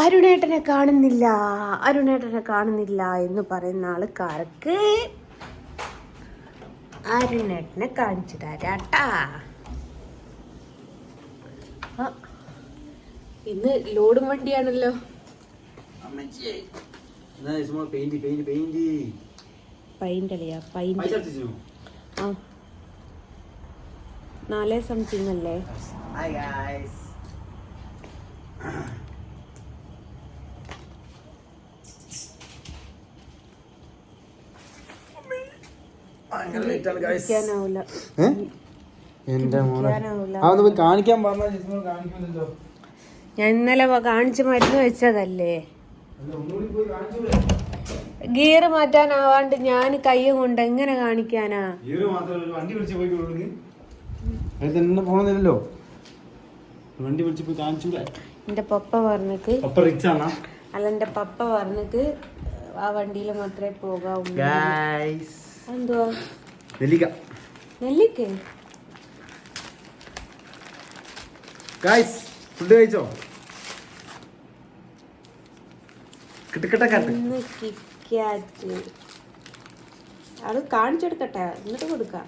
അരുണേട്ടനെ കാണുന്നില്ല എന്ന് പറയുന്ന ആൾക്കാർക്ക് അരുണേട്ടനെ കാണിച്ചു തരാട്ടാ. ഇന്ന് ലോഡും വണ്ടിയാണല്ലോ. Paint അല്ലയാ, paint. ആ 4 സംതിങ് അല്ലേ? ഞാൻ ഇന്നലെ കാണിച്ച് മരുന്ന് വെച്ചതല്ലേ. ഗിയർ മാറ്റാനാവാണ്ട് ഞാൻ കൈ കൊണ്ട് എങ്ങനെ കാണിക്കാനാ? എന്റെ പപ്പ പറഞ്ഞിട്ട് അല്ല, എന്റെ പപ്പ പറഞ്ഞിട്ട് ആ വണ്ടിയിൽ മാത്രമേ പോകാവൂ. എന്തുവാ? നെല്ലിക്ക ഫുഡ് കഴിച്ചോ? അത് കാണിച്ചെടുക്കട്ടെ, എന്നിട്ട് കൊടുക്കാം.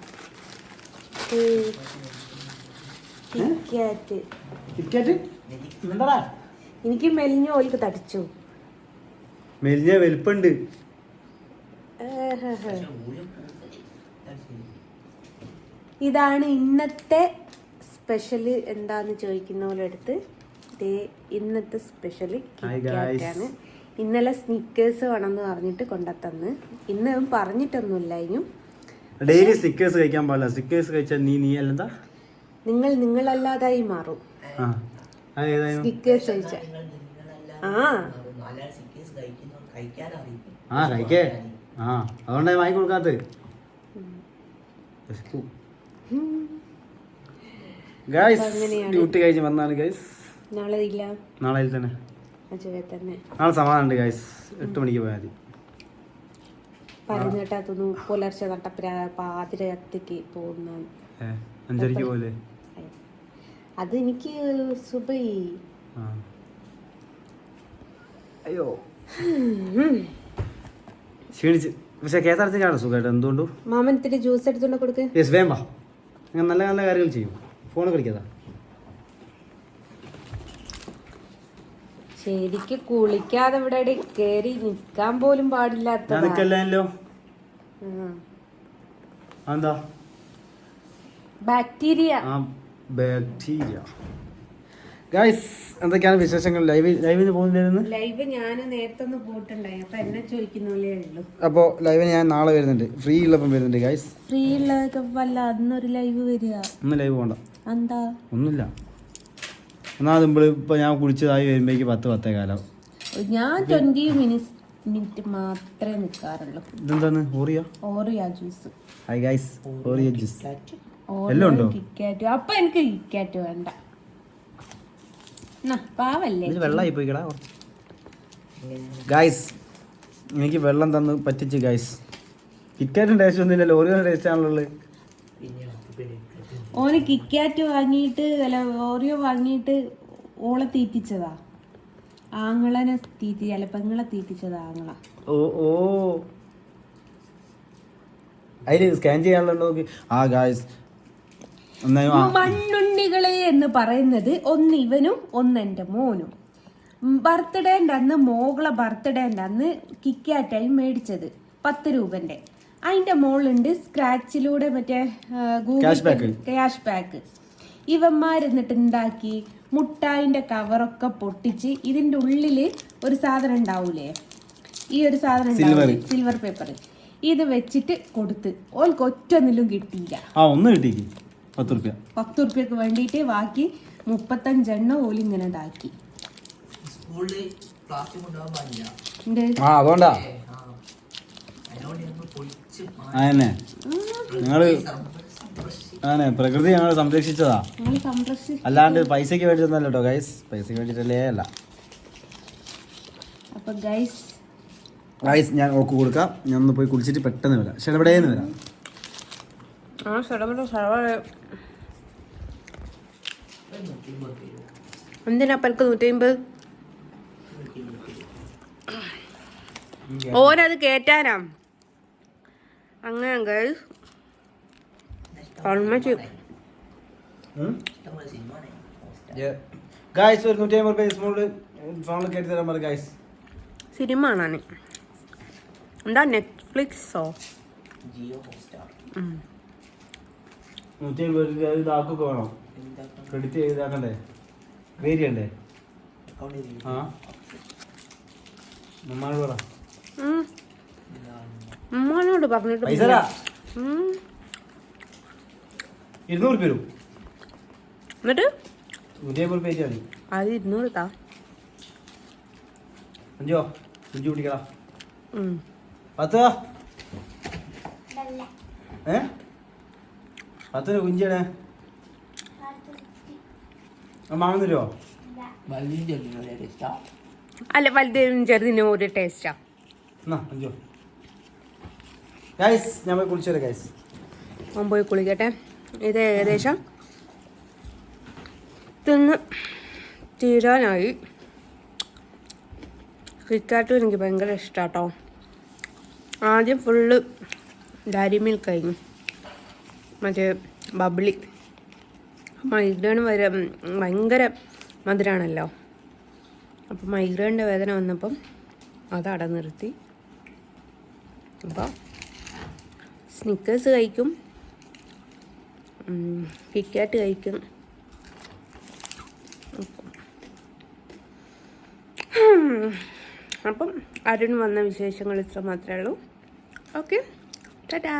എനിക്ക് മെലിഞ്ഞ ഓൽക്ക് തടിച്ചു. മെലിഞ്ഞ വലിപ്പുണ്ട്. ഇതാണ് ഇന്നത്തെ സ്പെഷ്യല്. എന്താന്ന് ചോദിക്കുന്ന പോലെ എടുത്ത് ഇന്നത്തെ സ്പെഷ്യല് കിറ്റ്കാറ്റാണ്. ഇന്നലെ സ്നിക്കേഴ്സ് വേണമെന്ന് പറഞ്ഞിട്ട് കൊണ്ടുത്തന്ന്. ഇന്ന് പറഞ്ഞിട്ടൊന്നുമില്ല. ഇനിയും ഡെയിലി സ്നിക്കേഴ്സ് കഴിക്കാൻ പാടില്ല. സ്നിക്കേഴ്സ് കഴിച്ചാൽ നീ അല്ലെന്താ, നിങ്ങളല്ലാതായി മാറും. സ്നിക്കേഴ്സ് കഴിച്ച കഴിക്കേ. അതുകൊണ്ടായി വാങ്ങി കൊടുക്കാത്ത. ഡ്യൂട്ടി കഴിഞ്ഞ് വന്നാണ് ഗൈസ്. നാളെ ഇല്ല, നാളെ തന്നെ. നാളെ സമാധാനം ഉണ്ട് ഗൈസ്. 8 മണിക്ക് പോയാൽ മതി. പറഞ്ഞു കേട്ടാത്തൊന്നു പുലർച്ചെ പാതിരത്തേക്ക് പോകുന്ന 5:30 പോലെ. അത് എനിക്ക് സുബൈ. അയ്യോ ക്ഷീണിച്ച്. പക്ഷെ KSRTC കാണും സുഖമായിട്ട്. എന്തുകൊണ്ടും മാമൻ ഇത്തിരി ജ്യൂസ് എടുത്തോണ്ട് കൊടുക്ക്. വേം വാ, അങ്ങനെ നല്ല നല്ല കാര്യങ്ങൾ ചെയ്യും. ഫോണ് കളിക്കാതാ. ശരിക്ക് കുളിക്കാതെ ഇവിടെ കേറി നിക്കാൻ പോലും പാടില്ലാത്ത. എന്താ ബാക്ടീരിയ. ഗൈസ്, എന്തൊക്കെയാണ് വിശേഷങ്ങൾ? ലൈവിന് പോകുന്നില്ലായിരുന്നു. ലൈവ് ഞാൻ നേരത്തെ ഒന്ന് പോയിട്ടുണ്ടായി. അപ്പൊ എന്നെ ചോദിക്കുന്നേ ഉള്ളൂ. അപ്പൊ ലൈവിന് ഞാൻ നാളെ വരുന്നുണ്ട്. ഫ്രീ ഉള്ളപ്പം വരുന്നുണ്ട് ഗൈസ്. ഫ്രീ ഉള്ളതൊക്കെ വല്ല അന്നൊരു ലൈവ് വരിക. ഒന്ന് ലൈവ് പോണ്ട. എന്താ? ഒന്നുമില്ല. ഇപ്പൊ ഞാൻ കുളിച്ചതായി വരുമ്പോഴേക്ക് 10-10 കാലം. ഞാൻ 20 മിനിറ്റ് മാത്രമേ നിൽക്കാറുള്ളൂ. ഇതെന്താണ്? ഓറിയ ജ്യൂസ്. ഹായ് ഗൈസ്, ഓറിയ ജ്യൂസ് എല്ലാം ഉണ്ടോ? കിക്കാറ്റ്. അപ്പൊ എനിക്ക് കിക്കാറ്റ് വേണ്ട. പാവല്ലേ, വെള്ളമായി പോയിക്കടാ ഗൈസ്. എനിക്ക് വെള്ളം തന്ന് പറ്റിച്ച് ഗൈസ്. കിക്കാറ്റും ടേസ്റ്റ് ഒന്നുമില്ലല്ലോ, ഓറിയോ ടേസ്റ്റ് ആണല്ലോ. ഓന് കിക്കാറ്റ് വാങ്ങിയിട്ട് അല്ല ഓറിയോ വാങ്ങിയിട്ട് ഓളെ തീറ്റിച്ചതാ. ആങ്ങളനെ അല്ല പെങ്ങളെ തീറ്റിച്ചതാ ആങ്ങള. ഓ അതില് സ്കാൻ ചെയ്യാനുണ്ടോ? ഗായ്സ്, മണ്ണുണ്ണികളെ എന്ന് പറയുന്നത് ഒന്ന് ഇവനും ഒന്ന് എൻ്റെ മോനും. ബർത്ത്ഡേൻ്റെ അന്ന് മോകളെ ബർത്ത്ഡേൻ്റെ അന്ന് കിക്കാറ്റായി മേടിച്ചത് 10 രൂപന്റെ. അതിന്റെ മോളുണ്ട് സ്ക്രാച്ചിലൂടെ മറ്റേ ക്യാഷ് ബാക്ക്. ഇവന്മാരെന്നിട്ട് ഉണ്ടാക്കി മുട്ടായിന്റെ കവറൊക്കെ പൊട്ടിച്ച് ഇതിന്റെ ഉള്ളില് ഒരു സാധനം ഉണ്ടാവൂലേ, ഈ ഒരു സാധനം ഉണ്ടാവും, സിൽവർ പേപ്പർ. ഇത് വെച്ചിട്ട് കൊടുത്ത് ഓൾക്ക് ഒറ്റൊന്നിലും കിട്ടിയില്ല. 10 റുപ്യക്ക് വേണ്ടിയിട്ട് ബാക്കി 35 എണ്ണ ഓല് ഇങ്ങനെ ഇതാക്കി. അതുകൊണ്ടാ പ്രകൃതി ഞങ്ങൾ സംരക്ഷിച്ചതാ, അല്ലാണ്ട് പൈസക്ക് വേണ്ടി തന്നല്ലോ കേട്ടോ ഗൈസ്. പൈസക്ക് വേണ്ടിട്ടല്ലേ അല്ല. ഗൈസ് ഞാൻ ഓക്ക് കൊടുക്കാം. ഞാൻ ഒന്ന് പോയി കുളിച്ചിട്ട് പെട്ടെന്ന് വരാം. ഷെടപടേന്ന് വരാം. എന്തിനാ പൽക്ക് 150? ഓനത് കേറ്റാനാ അങ്ങനെ ഗൈസ് ഗായ്സ് ഒരു 150 രൂപ ഫോണിൽ കയറ്റി തരാൻ പറ ഗായ്സ്. സിനിമ കാണാൻ എന്താ നെറ്റ്ഫ്ലിക്സോ 150 ഇതാക്കൊക്കെ വേണോ? ക്രെഡിറ്റ് ചെയ്താക്കണ്ടേ? ക്രിയേറ്റ് ചെയ്യണ്ടേ? ആ നമ്മോട് പറ. ഉമ്മാനോട് പറഞ്ഞിട്ട് പൈസ 200 രൂപ എന്നിട്ട് 150 രൂപ മതി. അത് 200 താ. അഞ്ചോ കുഞ്ചു കുടിക്കടാ 10 10 കുഞ്ചിയാണ് മാമ തരുമോ? അല്ല വലുതും ചെറുതിനും ഒരു ടേസ്റ്റാ. എന്നാ അഞ്ചോ ഗൈസ് ഞാൻ പോയി കുളിച്ചു തരാം ഗൈസ്. ഞാൻ പോയി കുളിക്കട്ടെ. ഇത് ഏകദേശം തിന്ന് തീരാനായി. കിക്കാറ്റും എനിക്ക് ഭയങ്കര ഇഷ്ടാട്ടോ. ആദ്യം ഫുള്ള് ഡയറി മിൽക്ക് കഴിഞ്ഞു, മറ്റേ ബബ്ലി. മൈഗ്രെയിൻ വരെ ഭയങ്കര മധുരമാണല്ലോ. അപ്പം മൈഗ്രെയിൻ്റെ വേദന വന്നപ്പം അതട നിർത്തി. അപ്പോൾ സ്നിക്കേഴ്സ് കഴിക്കും, കിക്കാറ്റ് കഴിക്കും. അപ്പം അരുൺ വന്ന വിശേഷങ്ങൾ ഇത്ര മാത്രമേ ഉള്ളൂ. ഓക്കെ, ടാറ്റാ.